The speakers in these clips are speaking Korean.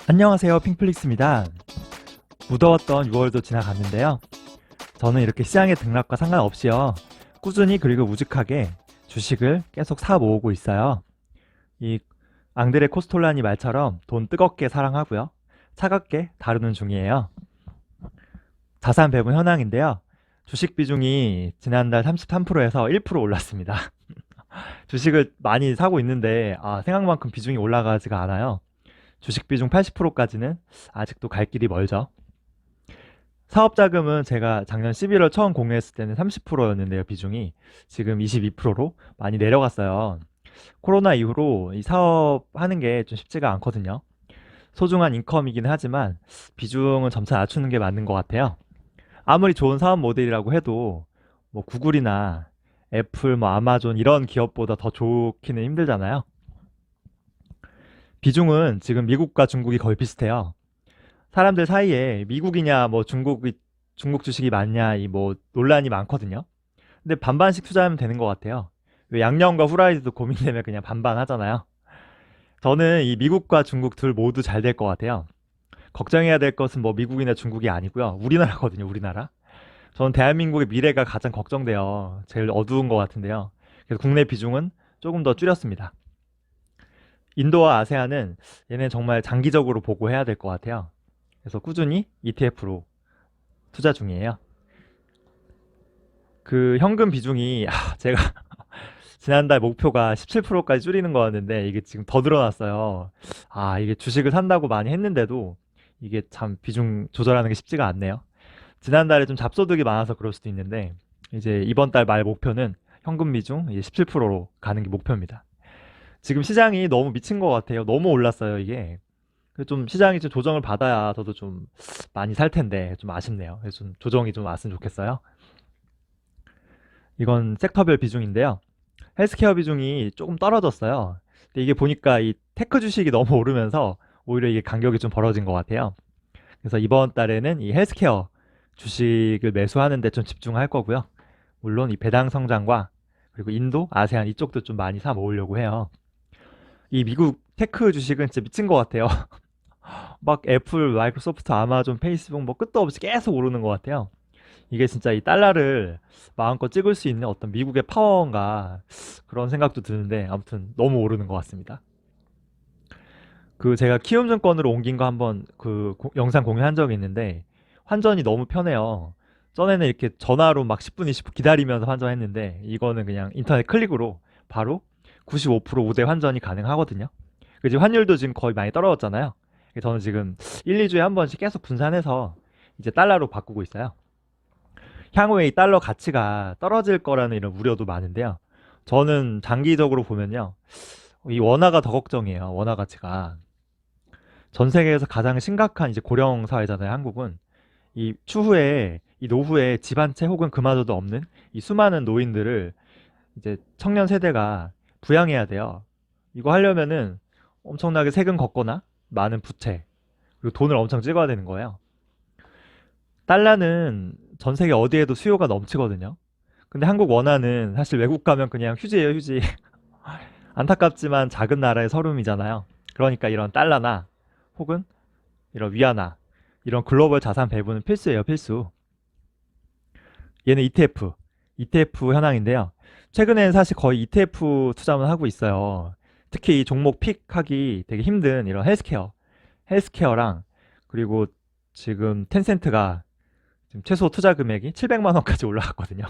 안녕하세요, 핑플릭스입니다. 무더웠던 6월도 지나갔는데요. 저는 이렇게 시장의 등락과 상관없이요, 꾸준히 그리고 우직하게 주식을 계속 사 모으고 있어요. 이 앙드레 코스톨라니 말처럼 돈 뜨겁게 사랑하고요, 차갑게 다루는 중이에요. 자산 배분 현황인데요. 주식 비중이 지난달 33%에서 1% 올랐습니다. 주식을 많이 사고 있는데 생각만큼 비중이 올라가지가 않아요. 주식 비중 80%까지는 아직도 갈 길이 멀죠. 사업 자금은 제가 작년 11월 처음 공유했을 때는 30%였는데요, 비중이. 지금 22%로 많이 내려갔어요. 코로나 이후로 이 사업하는 게 좀 쉽지가 않거든요. 소중한 인컴이긴 하지만 비중은 점차 낮추는 게 맞는 것 같아요. 아무리 좋은 사업 모델이라고 해도 뭐 구글이나 애플, 뭐 아마존 이런 기업보다 더 좋기는 힘들잖아요. 비중은 지금 미국과 중국이 거의 비슷해요. 사람들 사이에 미국이냐 뭐 중국 주식이 맞냐 이 뭐 논란이 많거든요. 근데 반반씩 투자하면 되는 것 같아요. 왜 양념과 후라이드도 고민되면 그냥 반반 하잖아요. 저는 이 미국과 중국 둘 모두 잘 될 것 같아요. 걱정해야 될 것은 뭐 미국이나 중국이 아니고요. 우리나라거든요, 우리나라. 저는 대한민국의 미래가 가장 걱정돼요. 제일 어두운 것 같은데요. 그래서 국내 비중은 조금 더 줄였습니다. 인도와 아세안은 얘네 정말 장기적으로 보고 해야 될 것 같아요. 그래서 꾸준히 ETF로 투자 중이에요. 그 현금 비중이 제가 지난달 목표가 17%까지 줄이는 거였는데 이게 지금 더 늘어났어요. 이게 주식을 산다고 많이 했는데도 이게 참 비중 조절하는 게 쉽지가 않네요. 지난달에 좀 잡소득이 많아서 그럴 수도 있는데 이제 이번 달 말 목표는 현금 비중 이제 17%로 가는 게 목표입니다. 지금 시장이 너무 미친 것 같아요. 너무 올랐어요, 이게. 좀 시장이 좀 조정을 받아야 저도 좀 많이 살 텐데 좀 아쉽네요. 그래서 좀 조정이 좀 왔으면 좋겠어요. 이건 섹터별 비중인데요. 헬스케어 비중이 조금 떨어졌어요. 근데 이게 보니까 이 테크 주식이 너무 오르면서 오히려 이게 간격이 좀 벌어진 것 같아요. 그래서 이번 달에는 이 헬스케어 주식을 매수하는 데 좀 집중할 거고요. 물론 이 배당 성장과 그리고 인도, 아세안 이쪽도 좀 많이 사 모으려고 해요. 이 미국 테크 주식은 진짜 미친 것 같아요. 막 애플, 마이크로소프트, 아마존, 페이스북 뭐 끝도 없이 계속 오르는 것 같아요. 이게 진짜 이 달러를 마음껏 찍을 수 있는 어떤 미국의 파워인가 그런 생각도 드는데 아무튼 너무 오르는 것 같습니다. 그 제가 키움증권으로 옮긴 거 한번 영상 공유한 적이 있는데 환전이 너무 편해요. 전에는 이렇게 전화로 막 10분, 20분 기다리면서 환전했는데 이거는 그냥 인터넷 클릭으로 바로 95% 우대 환전이 가능하거든요. 지금 환율도 지금 거의 많이 떨어졌잖아요. 그래서 저는 지금 1, 2주에 한 번씩 계속 분산해서 이제 달러로 바꾸고 있어요. 향후에 이 달러 가치가 떨어질 거라는 이런 우려도 많은데요. 저는 장기적으로 보면요. 이 원화가 더 걱정이에요. 원화 가치가. 전 세계에서 가장 심각한 이제 고령 사회잖아요, 한국은. 이 추후에 이 노후에 집 한 채 혹은 그마저도 없는 이 수많은 노인들을 이제 청년 세대가 부양해야 돼요. 이거 하려면은 엄청나게 세금 걷거나 많은 부채 그리고 돈을 엄청 찍어야 되는 거예요. 달러는 전 세계 어디에도 수요가 넘치거든요. 근데 한국 원화는 사실 외국 가면 그냥 휴지예요, 휴지. 안타깝지만 작은 나라의 서름이잖아요. 그러니까 이런 달러나 혹은 이런 위안화, 이런 글로벌 자산 배분은 필수예요, 필수. 얘는 ETF 현황인데요. 최근에는 사실 거의 ETF 투자만 하고 있어요. 특히 이 종목 픽하기 되게 힘든 이런 헬스케어랑 그리고 지금 텐센트가 지금 최소 투자 금액이 700만 원까지 올라갔거든요.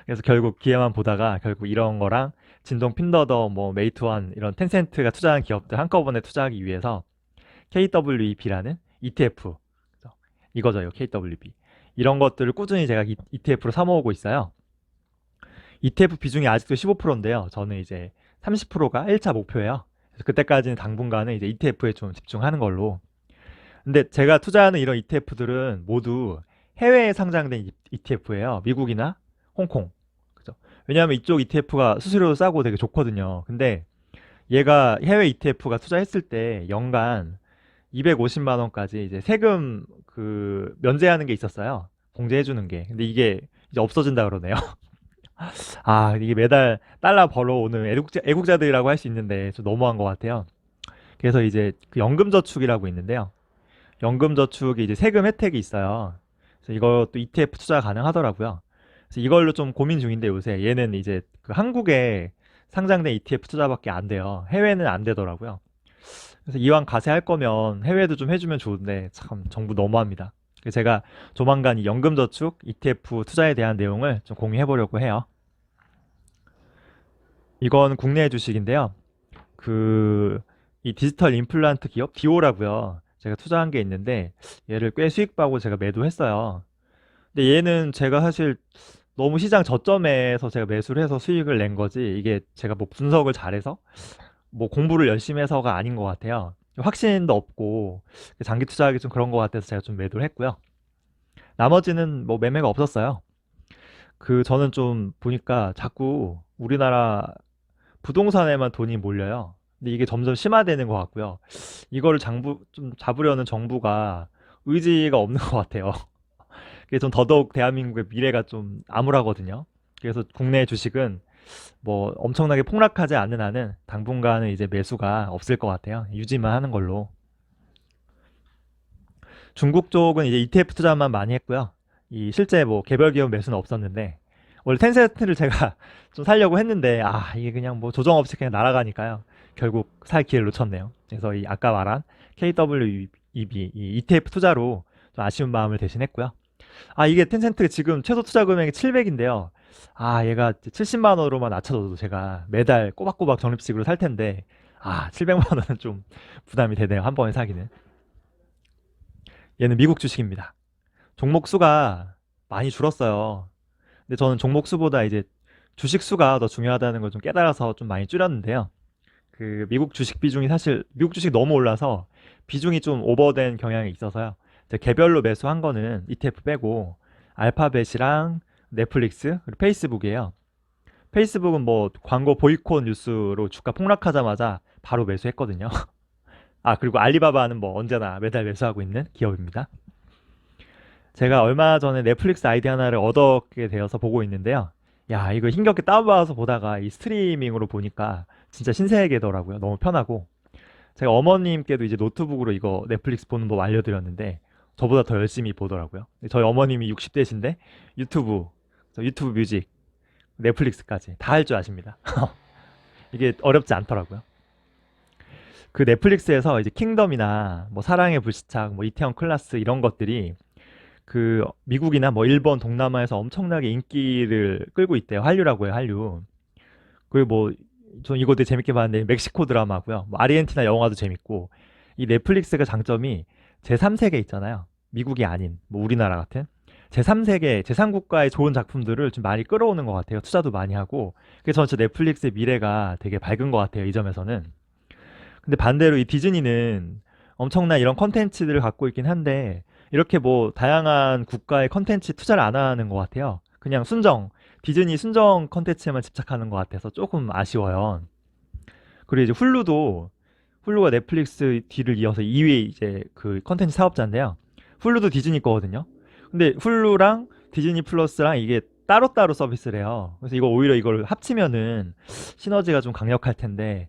그래서 결국 기회만 보다가 결국 이런 거랑 진동 핀더더 뭐 메이투원 이런 텐센트가 투자한 기업들 한꺼번에 투자하기 위해서 KWEP라는 ETF 이거죠, 이거 KWB. 이런 것들을 꾸준히 제가 ETF로 사 모으고 있어요. ETF 비중이 아직도 15%인데요. 저는 이제 30%가 1차 목표예요. 그래서 그때까지는 당분간은 이제 ETF에 좀 집중하는 걸로. 근데 제가 투자하는 이런 ETF들은 모두 해외에 상장된 ETF예요. 미국이나 홍콩. 그죠? 왜냐하면 이쪽 ETF가 수수료도 싸고 되게 좋거든요. 근데 얘가 해외 ETF가 투자했을 때 연간 250만 원까지 이제 세금 면제하는 게 있었어요. 공제해 주는 게. 근데 이게 이제 없어진다 그러네요. 이게 매달 달러 벌어오는 애국자들이라고 할 수 있는데 좀 너무한 것 같아요. 그래서 이제 그 연금저축이라고 있는데요. 연금저축이 이제 세금 혜택이 있어요. 그래서 이것도 ETF 투자 가능하더라고요. 그래서 이걸로 좀 고민 중인데 요새 얘는 이제 그 한국에 상장된 ETF 투자밖에 안 돼요. 해외는 안 되더라고요. 그래서 이왕 가세할 거면 해외도 좀 해주면 좋은데 참 정부 너무합니다. 그래서 제가 조만간 이 연금저축 ETF 투자에 대한 내용을 좀 공유해 보려고 해요. 이건 국내 주식인데요. 그, 이 디지털 임플란트 기업 디오라고요. 제가 투자한 게 있는데 얘를 꽤 수익 보고 제가 매도했어요. 근데 얘는 제가 사실 너무 시장 저점에서 제가 매수를 해서 수익을 낸 거지 이게 제가 뭐 분석을 잘해서 뭐 공부를 열심히 해서가 아닌 것 같아요. 확신도 없고 장기 투자하기 좀 그런 것 같아서 제가 좀 매도를 했고요. 나머지는 뭐 매매가 없었어요. 그 저는 좀 보니까 자꾸 우리나라 부동산에만 돈이 몰려요. 근데 이게 점점 심화되는 것 같고요. 이거를 좀 잡으려는 정부가 의지가 없는 것 같아요. 그게 좀 더더욱 대한민국의 미래가 좀 암울하거든요. 그래서 국내 주식은 뭐 엄청나게 폭락하지 않는 한은 당분간은 이제 매수가 없을 것 같아요. 유지만 하는 걸로. 중국 쪽은 이제 ETF 투자만 많이 했고요. 이 실제 뭐 개별 기업 매수는 없었는데 원래 텐센트를 제가 좀 살려고 했는데 이게 그냥 뭐 조정 없이 그냥 날아가니까요. 결국 살 기회를 놓쳤네요. 그래서 이 아까 말한 KWEB 이 ETF 투자로 좀 아쉬운 마음을 대신했고요. 이게 텐센트 지금 최소 투자 금액이 700인데요. 얘가 70만 원으로만 낮춰줘도 제가 매달 꼬박꼬박 적립식으로 살 텐데 700만 원은 좀 부담이 되네요. 한 번에 사기는. 얘는 미국 주식입니다. 종목 수가 많이 줄었어요. 근데 저는 종목 수보다 이제 주식 수가 더 중요하다는 걸 좀 깨달아서 좀 많이 줄였는데요. 그 미국 주식 비중이 사실 미국 주식 너무 올라서 비중이 좀 오버된 경향이 있어서요. 이제 개별로 매수한 거는 ETF 빼고 알파벳이랑 넷플릭스 그리고 페이스북이에요. 페이스북은 뭐 광고 보이콧 뉴스로 주가 폭락하자마자 바로 매수했거든요. 그리고 알리바바는 뭐 언제나 매달 매수하고 있는 기업입니다. 제가 얼마 전에 넷플릭스 아이디 하나를 얻게 되어서 보고 있는데요. 야, 이거 힘겹게 다운받아서 보다가 이 스트리밍으로 보니까 진짜 신세계더라고요. 너무 편하고. 제가 어머님께도 이제 노트북으로 이거 넷플릭스 보는 법 알려드렸는데 저보다 더 열심히 보더라고요. 저희 어머님이 60대신데 유튜브, 유튜브 뮤직, 넷플릭스까지 다 할 줄 아십니다. 이게 어렵지 않더라고요. 그 넷플릭스에서 이제 킹덤이나 뭐 사랑의 불시착, 뭐 이태원 클라스 이런 것들이 그 미국이나 뭐 일본, 동남아에서 엄청나게 인기를 끌고 있대요. 한류라고 해요, 한류. 그리고 뭐, 전 이거 되게 재밌게 봤는데, 멕시코 드라마고요. 뭐 아르헨티나 영화도 재밌고, 이 넷플릭스가 장점이 제3세계 있잖아요. 미국이 아닌, 뭐 우리나라 같은. 제3세계, 제3국가의 좋은 작품들을 좀 많이 끌어오는 것 같아요. 투자도 많이 하고. 그래서 저는 진짜 넷플릭스의 미래가 되게 밝은 것 같아요, 이 점에서는. 근데 반대로 이 디즈니는 엄청난 이런 컨텐츠들을 갖고 있긴 한데 이렇게 뭐 다양한 국가의 컨텐츠 투자를 안 하는 것 같아요. 그냥 디즈니 순정 컨텐츠에만 집착하는 것 같아서 조금 아쉬워요. 그리고 이제 훌루가 넷플릭스 뒤를 이어서 2위 이제 그 컨텐츠 사업자인데요. 훌루도 디즈니 거거든요. 근데 훌루랑 디즈니 플러스랑 이게 따로따로 서비스를 해요. 그래서 오히려 이걸 합치면은 시너지가 좀 강력할 텐데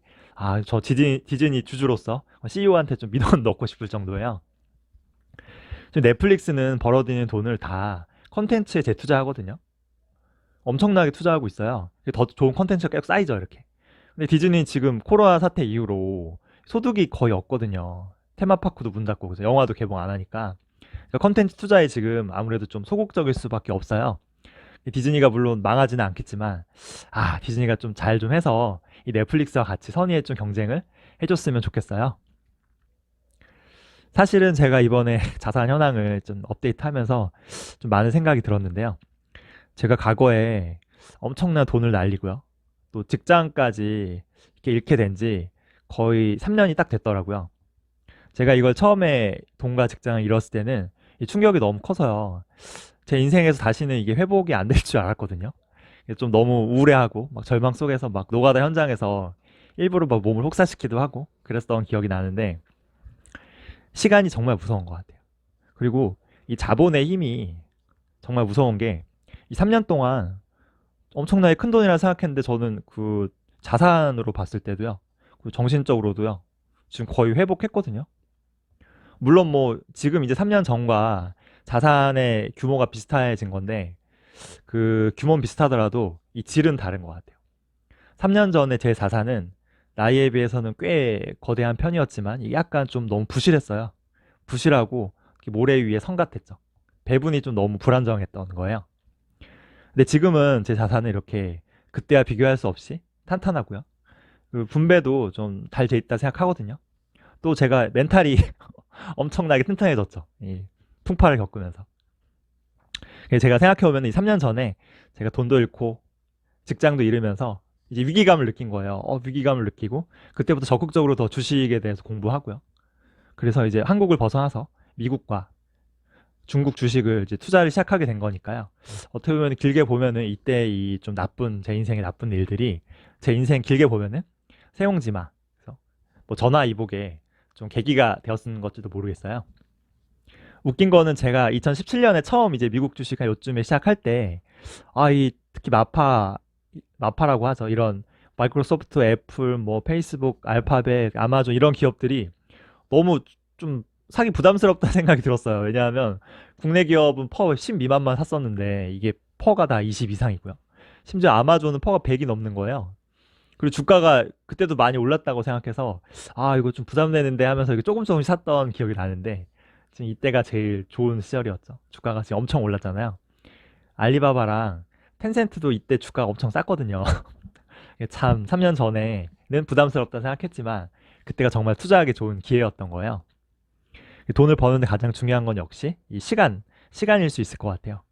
저 디즈니 주주로서 CEO한테 좀 민원 넣고 싶을 정도예요. 지금 넷플릭스는 벌어들이는 돈을 다 컨텐츠에 재투자하거든요. 엄청나게 투자하고 있어요. 더 좋은 컨텐츠가 계속 쌓이죠, 이렇게. 근데 디즈니는 지금 코로나 사태 이후로 소득이 거의 없거든요. 테마파크도 문 닫고, 그래서 영화도 개봉 안 하니까. 그러니까 컨텐츠 투자에 지금 아무래도 좀 소극적일 수밖에 없어요. 디즈니가 물론 망하지는 않겠지만, 디즈니가 좀 잘 좀 해서 이 넷플릭스와 같이 선의의 좀 경쟁을 해줬으면 좋겠어요. 사실은 제가 이번에 자산 현황을 좀 업데이트하면서 좀 많은 생각이 들었는데요. 제가 과거에 엄청난 돈을 날리고요. 또 직장까지 이렇게 잃게 된 지 거의 3년이 딱 됐더라고요. 제가 이걸 처음에 돈과 직장을 잃었을 때는 이 충격이 너무 커서요. 제 인생에서 다시는 이게 회복이 안 될 줄 알았거든요. 좀 너무 우울해하고 막 절망 속에서 막 노가다 현장에서 일부러 막 몸을 혹사시키기도 하고 그랬던 기억이 나는데 시간이 정말 무서운 것 같아요. 그리고 이 자본의 힘이 정말 무서운 게 이 3년 동안 엄청나게 큰 돈이라 생각했는데 저는 그 자산으로 봤을 때도요. 그 정신적으로도요. 지금 거의 회복했거든요. 물론 뭐 지금 이제 3년 전과 자산의 규모가 비슷해진 건데 그 규모는 비슷하더라도 이 질은 다른 것 같아요. 3년 전에 제 자산은 나이에 비해서는 꽤 거대한 편이었지만 이게 약간 좀 너무 부실했어요. 부실하고 모래 위에 성 같았죠. 배분이 좀 너무 불안정했던 거예요. 근데 지금은 제 자산은 이렇게 그때와 비교할 수 없이 탄탄하고요. 그 분배도 좀 잘 돼 있다 생각하거든요. 또 제가 멘탈이 엄청나게 튼튼해졌죠. 이 풍파를 겪으면서. 그래서 제가 생각해보면 이 3년 전에 제가 돈도 잃고 직장도 잃으면서 이제 위기감을 느낀 거예요. 위기감을 느끼고 그때부터 적극적으로 더 주식에 대해서 공부하고요. 그래서 이제 한국을 벗어나서 미국과 중국 주식을 이제 투자를 시작하게 된 거니까요. 어떻게 보면 길게 보면은 이때 이 좀 나쁜 제 인생의 나쁜 일들이 제 인생 길게 보면은 세용지마, 그래서 뭐 전화위복에 좀 계기가 되었는 것지도 모르겠어요. 웃긴 거는 제가 2017년에 처음 이제 미국 주식 한 요쯤에 시작할 때, 이 특히 마파라고 하죠. 이런 마이크로소프트, 애플, 뭐 페이스북, 알파벳, 아마존 이런 기업들이 너무 좀 사기 부담스럽다 생각이 들었어요. 왜냐하면 국내 기업은 퍼 10 미만만 샀었는데 이게 퍼가 다 20 이상이고요. 심지어 아마존은 퍼가 100이 넘는 거예요. 그리고 주가가 그때도 많이 올랐다고 생각해서 이거 좀 부담되는데 하면서 이거 조금씩 샀던 기억이 나는데 지금 이때가 제일 좋은 시절이었죠. 주가가 지금 엄청 올랐잖아요. 알리바바랑 텐센트도 이때 주가가 엄청 쌌거든요. 참 3년 전에는 부담스럽다 생각했지만 그때가 정말 투자하기 좋은 기회였던 거예요. 돈을 버는데 가장 중요한 건 역시 이 시간일 수 있을 것 같아요.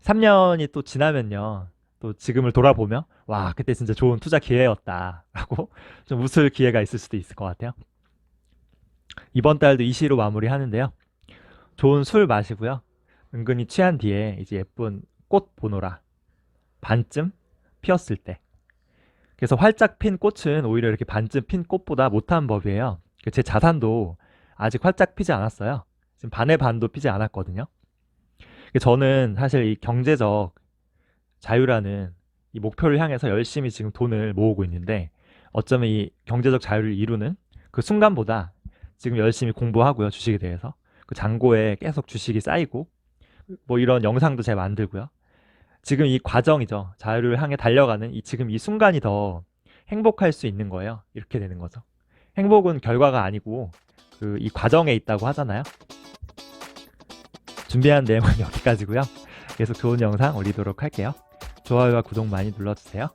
3년이 또 지나면요. 또 지금을 돌아보며 와, 그때 진짜 좋은 투자 기회였다라고 좀 웃을 기회가 있을 수도 있을 것 같아요. 이번 달도 이 시로 마무리하는데요. 좋은 술 마시고요. 은근히 취한 뒤에 이제 예쁜 꽃 보노라. 반쯤 피었을 때. 그래서 활짝 핀 꽃은 오히려 이렇게 반쯤 핀 꽃보다 못한 법이에요. 제 자산도 아직 활짝 피지 않았어요. 지금 반의 반도 피지 않았거든요. 저는 사실 이 경제적 자유라는 이 목표를 향해서 열심히 지금 돈을 모으고 있는데 어쩌면 이 경제적 자유를 이루는 그 순간보다 지금 열심히 공부하고요. 주식에 대해서. 그 잔고에 계속 주식이 쌓이고 뭐 이런 영상도 제가 만들고요. 지금 이 과정이죠. 자유를 향해 달려가는 지금 이 순간이 더 행복할 수 있는 거예요. 이렇게 되는 거죠. 행복은 결과가 아니고 이 과정에 있다고 하잖아요. 준비한 내용은 여기까지고요. 계속 좋은 영상 올리도록 할게요. 좋아요와 구독 많이 눌러주세요.